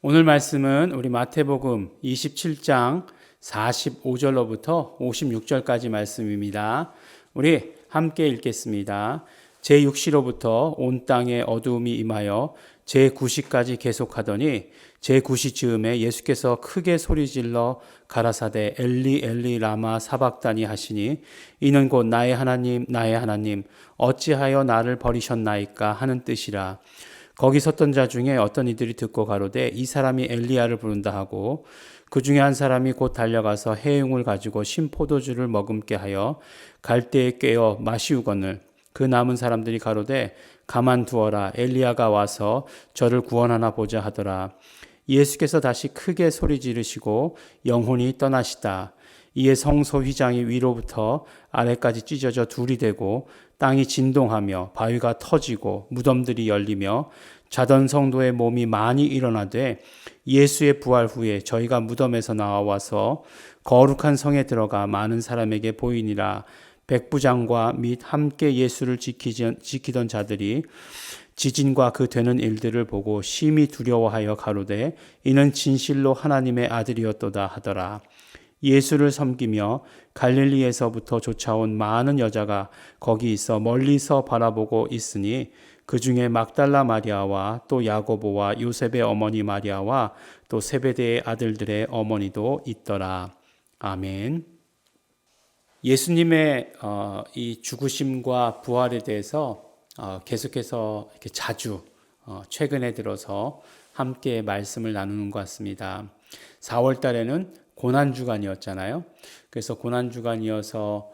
오늘 말씀은 우리 마태복음 27장 45절로부터 56절까지 말씀입니다. 우리 함께 읽겠습니다. 제6시로부터 온 땅에 어두움이 임하여 제9시까지 계속하더니 제9시 즈음에 예수께서 크게 소리질러 가라사대 엘리 엘리 라마 사박다니 하시니 이는 곧 나의 하나님 나의 하나님 어찌하여 나를 버리셨나이까 하는 뜻이라. 거기 섰던 자 중에 어떤 이들이 듣고 가로되 이 사람이 엘리야를 부른다 하고 그 중에 한 사람이 곧 달려가서 해용을 가지고 신 포도주를 머금게 하여 갈대에 꿰어 마시우거늘 그 남은 사람들이 가로되 가만두어라 엘리야가 와서 저를 구원하나 보자 하더라. 예수께서 다시 크게 소리 지르시고 영혼이 떠나시다. 이에 성소 휘장이 위로부터 아래까지 찢어져 둘이 되고 땅이 진동하며 바위가 터지고 무덤들이 열리며 자던 성도의 몸이 많이 일어나되 예수의 부활 후에 저희가 무덤에서 나와서 거룩한 성에 들어가 많은 사람에게 보이니라. 백부장과 및 함께 예수를 지키던 자들이 지진과 그 되는 일들을 보고 심히 두려워하여 가로되 이는 진실로 하나님의 아들이었도다 하더라. 예수를 섬기며 갈릴리에서부터 쫓아온 많은 여자가 거기 있어 멀리서 바라보고 있으니 그 중에 막달라 마리아와 또 야고보와 요셉의 어머니 마리아와 또 세베대의 아들들의 어머니도 있더라. 아멘. 예수님의 이 죽으심과 부활에 대해서 계속해서 이렇게 자주 최근에 들어서 함께 말씀을 나누는 것 같습니다. 4월 달에는 고난주간이었잖아요. 그래서 고난주간이어서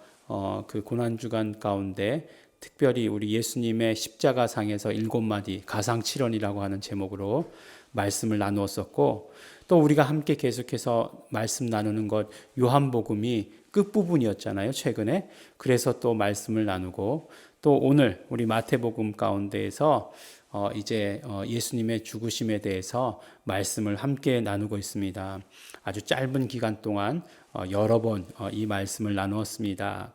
그 고난주간 가운데 특별히 우리 예수님의 십자가상에서 7마디 가상칠언이라고 하는 제목으로 말씀을 나누었었고, 또 우리가 함께 계속해서 말씀 나누는 것 요한복음이 끝부분이었잖아요, 최근에. 그래서 또 말씀을 나누고, 또 오늘 우리 마태복음 가운데에서 이제 예수님의 죽으심에 대해서 말씀을 함께 나누고 있습니다. 아주 짧은 기간 동안 여러 번 이 말씀을 나누었습니다.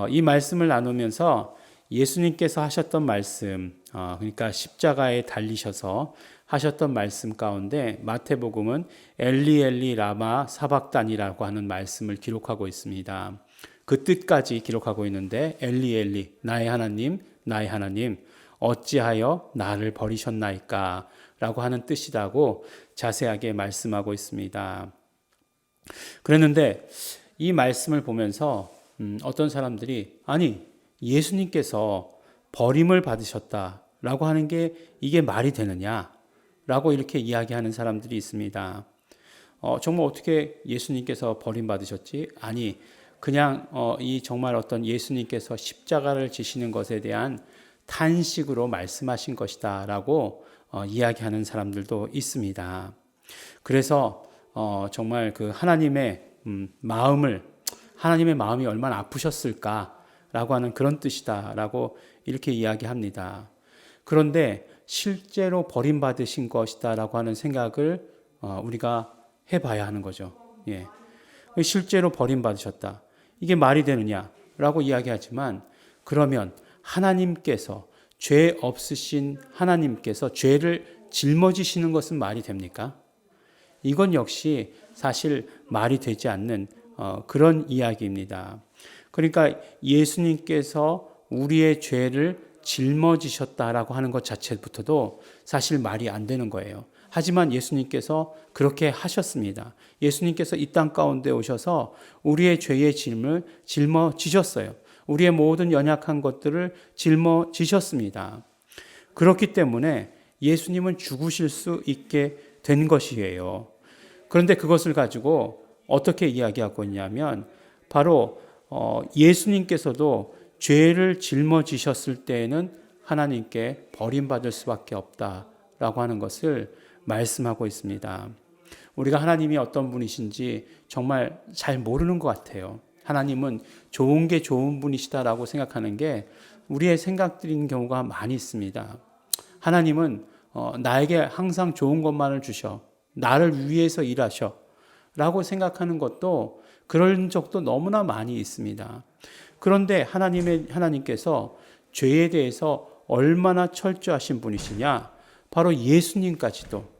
이 말씀을 나누면서 예수님께서 하셨던 말씀, 그러니까 십자가에 달리셔서 하셨던 말씀 가운데 마태복음은 엘리 엘리 라마 사박단이라고 하는 말씀을 기록하고 있습니다. 그 뜻까지 기록하고 있는데 엘리 엘리 나의 하나님 나의 하나님 어찌하여 나를 버리셨나이까 라고 하는 뜻이라고 자세하게 말씀하고 있습니다. 그랬는데 이 말씀을 보면서 어떤 사람들이 아니 예수님께서 버림을 받으셨다라고 하는 게 이게 말이 되느냐라고 이렇게 이야기하는 사람들이 있습니다. 정말 어떻게 예수님께서 버림받으셨지? 아니 그냥 이 정말 어떤 예수님께서 십자가를 지시는 것에 대한 탄식으로 말씀하신 것이다 라고 이야기하는 사람들도 있습니다. 그래서 정말 그 하나님의 마음이 얼마나 아프셨을까라고 하는 그런 뜻이다라고 이렇게 이야기합니다. 그런데 실제로 버림받으신 것이다라고 하는 생각을 우리가 해봐야 하는 거죠. 예. 실제로 버림받으셨다. 이게 말이 되느냐라고 이야기하지만 그러면 하나님께서 죄 없으신 하나님께서 죄를 짊어지시는 것은 말이 됩니까? 이건 역시 사실 말이 되지 않는 그런 이야기입니다. 그러니까 예수님께서 우리의 죄를 짊어지셨다라고 하는 것 자체부터도 사실 말이 안 되는 거예요. 하지만 예수님께서 그렇게 하셨습니다. 예수님께서 이 땅 가운데 오셔서 우리의 죄의 짐을 짊어지셨어요. 우리의 모든 연약한 것들을 짊어지셨습니다. 그렇기 때문에 예수님은 죽으실 수 있게 된 것이에요. 그런데 그것을 가지고 어떻게 이야기하고 있냐면 바로 예수님께서도 죄를 짊어지셨을 때에는 하나님께 버림받을 수밖에 없다라고 하는 것을 말씀하고 있습니다. 우리가 하나님이 어떤 분이신지 정말 잘 모르는 것 같아요. 하나님은 좋은 게 좋은 분이시다라고 생각하는 게 우리의 생각들인 경우가 많이 있습니다. 하나님은 나에게 항상 좋은 것만을 주셔. 나를 위해서 일하셔. 라고 생각하는 것도 그런 적도 너무나 많이 있습니다. 그런데 하나님께서 죄에 대해서 얼마나 철저하신 분이시냐? 바로 예수님까지도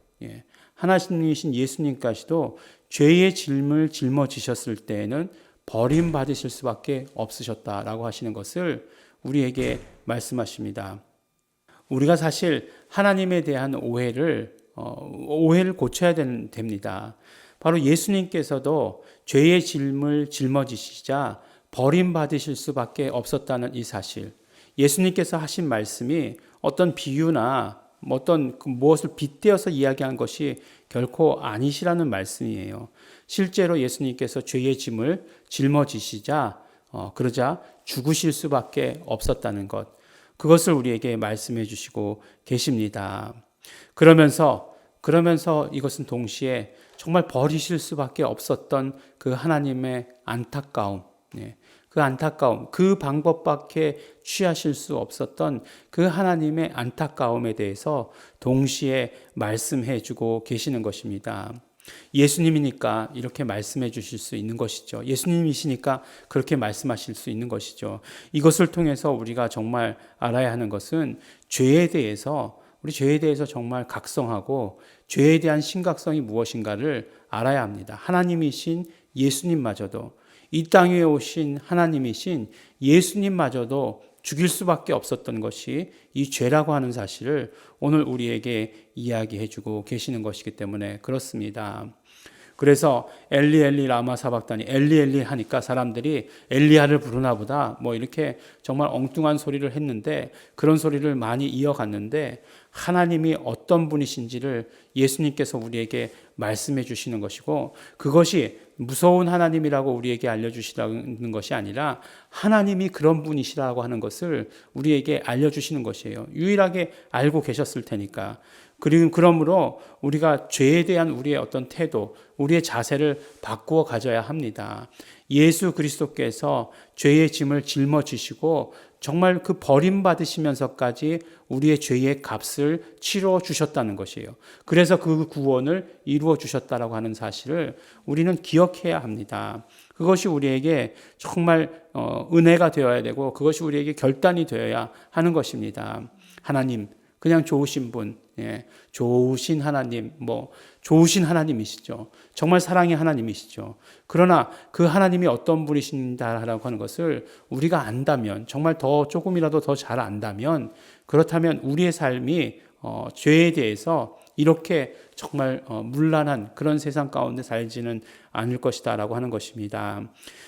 하나님이신 예수님까지도 죄의 짐을 짊어지셨을 때에는 버림받으실 수밖에 없으셨다라고 하시는 것을 우리에게 말씀하십니다. 우리가 사실 하나님에 대한 오해를 고쳐야 됩니다. 바로 예수님께서도 죄의 짐을 짊어지시자 버림받으실 수밖에 없었다는 이 사실, 예수님께서 하신 말씀이 어떤 비유나 어떤 무엇을 빗대어서 이야기한 것이 결코 아니시라는 말씀이에요. 실제로 예수님께서 죄의 짐을 짊어지시자 그러자 죽으실 수밖에 없었다는 것, 그것을 우리에게 말씀해 주시고 계십니다. 그러면서 이것은 동시에 정말 버리실 수밖에 없었던 그 하나님의 안타까움, 그 안타까움, 그 방법밖에 취하실 수 없었던 그 하나님의 안타까움에 대해서 동시에 말씀해 주고 계시는 것입니다. 예수님이니까 이렇게 말씀해 주실 수 있는 것이죠. 예수님이시니까 그렇게 말씀하실 수 있는 것이죠. 이것을 통해서 우리가 정말 알아야 하는 것은 우리 죄에 대해서 정말 각성하고 죄에 대한 심각성이 무엇인가를 알아야 합니다. 하나님이신 예수님마저도, 이 땅에 오신 하나님이신 예수님마저도 죽일 수밖에 없었던 것이 이 죄라고 하는 사실을 오늘 우리에게 이야기해 주고 계시는 것이기 때문에 그렇습니다. 그래서 엘리 엘리 라마 사박다니, 엘리 엘리 하니까 사람들이 엘리야를 부르나 보다 이렇게 정말 엉뚱한 소리를 했는데, 그런 소리를 많이 이어갔는데 하나님이 어떤 분이신지를 예수님께서 우리에게 말씀해 주시는 것이고, 그것이 무서운 하나님이라고 우리에게 알려주시라는 것이 아니라 하나님이 그런 분이시라고 하는 것을 우리에게 알려주시는 것이에요. 유일하게 알고 계셨을 테니까. 그러므로 우리가 죄에 대한 우리의 어떤 태도, 우리의 자세를 바꾸어 가져야 합니다. 예수 그리스도께서 죄의 짐을 짊어지시고 정말 그 버림받으시면서까지 우리의 죄의 값을 치러 주셨다는 것이에요. 그래서 그 구원을 이루어 주셨다라고 하는 사실을 우리는 기억해야 합니다. 그것이 우리에게 정말 은혜가 되어야 되고, 그것이 우리에게 결단이 되어야 하는 것입니다. 하나님, 그냥 좋으신 분, 좋으신 하나님, 좋으신 하나님이시죠. 정말 사랑의 하나님이시죠. 그러나 그 하나님이 어떤 분이신다라고 하는 것을 우리가 안다면, 정말 더 조금이라도 더 잘 안다면, 그렇다면 우리의 삶이 죄에 대해서 이렇게 정말 문란한 그런 세상 가운데 살지는 않을 것이다 라고 하는 것입니다.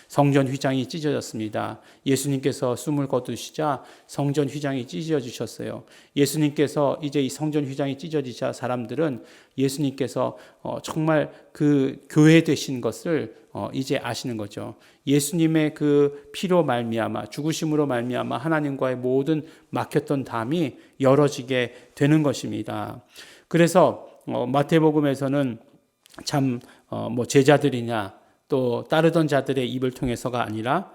성전 휘장이 찢어졌습니다. 예수님께서 숨을 거두시자 성전 휘장이 찢어지셨어요. 예수님께서 이제 이 성전 휘장이 찢어지자 사람들은 예수님께서 정말 그 교회 되신 것을 이제 아시는 거죠. 예수님의 그 피로 말미암아, 죽으심으로 말미암아 하나님과의 모든 막혔던 담이 열어지게 되는 것입니다. 그래서 마태복음에서는 참 제자들이냐 또 따르던 자들의 입을 통해서가 아니라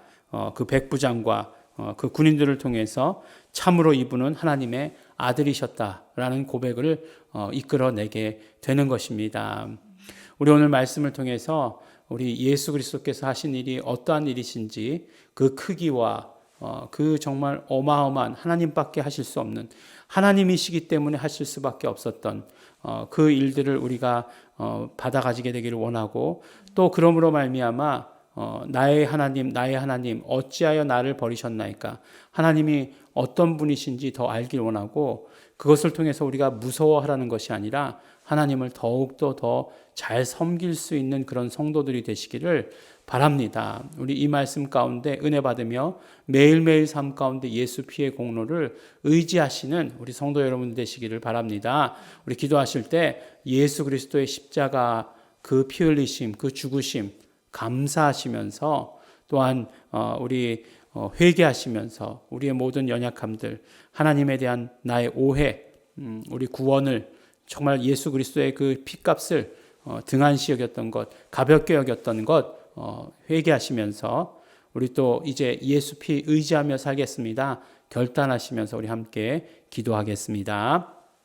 그 백부장과 그 군인들을 통해서 참으로 이분은 하나님의 아들이셨다라는 고백을 이끌어내게 되는 것입니다. 우리 오늘 말씀을 통해서 우리 예수 그리스도께서 하신 일이 어떠한 일이신지, 그 크기와 그 정말 어마어마한, 하나님밖에 하실 수 없는, 하나님이시기 때문에 하실 수밖에 없었던 그 일들을 우리가 받아가지게 되기를 원하고, 또 그러므로 말미암아 나의 하나님 어찌하여 나를 버리셨나이까, 하나님이 어떤 분이신지 더 알길 원하고, 그것을 통해서 우리가 무서워하라는 것이 아니라 하나님을 더욱더 더 잘 섬길 수 있는 그런 성도들이 되시기를 바랍니다. 우리 이 말씀 가운데 은혜 받으며 매일매일 삶 가운데 예수 피의 공로를 의지하시는 우리 성도 여러분 되시기를 바랍니다. 우리 기도하실 때 예수 그리스도의 십자가, 그 피 흘리심, 그 죽으심 감사하시면서, 또한 우리 회개하시면서 우리의 모든 연약함들, 하나님에 대한 나의 오해, 우리 구원을 정말 예수 그리스도의 그 피값을 등한시 여겼던 것, 가볍게 여겼던 것 회개하시면서, 우리 또 이제 예수 피 의지하며 살겠습니다 결단하시면서 우리 함께 기도하겠습니다.